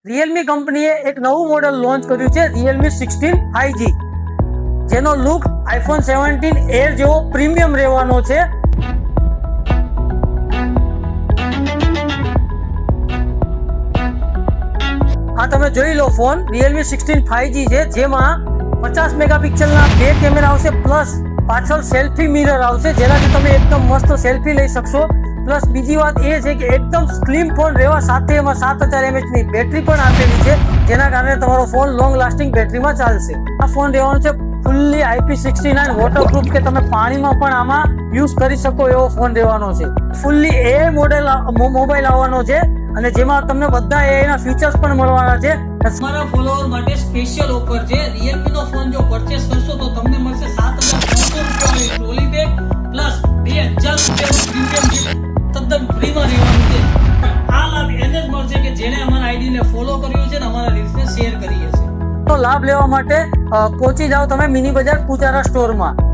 Realme કંપનીએ એક નવું મોડેલ લોન્ચ કર્યું છે રિયલમી 16 5G, જેનો લુક આઈફોન 17 એર જેવો પ્રીમિયમ રહેવાનો છે. આ તમે જોઈ લો ફોન રિયલમી 16 5G છે, જેમાં 50 મેગાપિક્સલના 2 કેમેરા આવશે, પ્લસ પાછળ સેલ્ફી મિરર આવશે, જેનાથી તમે એકદમ મસ્ત સેલ્ફી લઈ શકશો. પ્લસ બીજી વાત એ છે કે એકદમ સ્લિમ ફોન રહેવા સાથે એમાં 7000 mAh ની બેટરી પણ આપેલી છે, જેના કારણે તમારો ફોન લોંગ લાસ્ટિંગ બેટરીમાં ચાલશે. આ ફોન રહેવાનો છે ફૂલ્લી IP69 વોટરપ્રૂફ, કે તમે પાણીમાં પણ આમાં યુઝ કરી શકો એવો ફોન રહેવાનો છે. ફૂલ્લી AI મોડેલ મોબાઈલ આવવાનો છે, અને જેમાં તમને બધા AI ના ફીચર્સ પણ મળવાના છે. તમારા ફોલોઅર માટે સ્પેશિયલ ઓફર છે. Realme નો ફોન જો પરચેસ કરશો તો તમને મળશે 7500 રૂપિયાની ટ્રોલી બેગ પ્લસ 2000 રૂપિયાનું પ્રીમિયમ ગિફ્ટ તદ્દન ફ્રીમાં રહેવાનું છે. આ લાભ એને જ મળશે કે જેણે અમારા આઈડીને ફોલો કર્યું છે અને અમારા રીલ્સને શેર કરી છે. તો લાભ લેવા માટે પહોંચી જાઓ તમે મિની બજાર પૂજારા સ્ટોરમાં.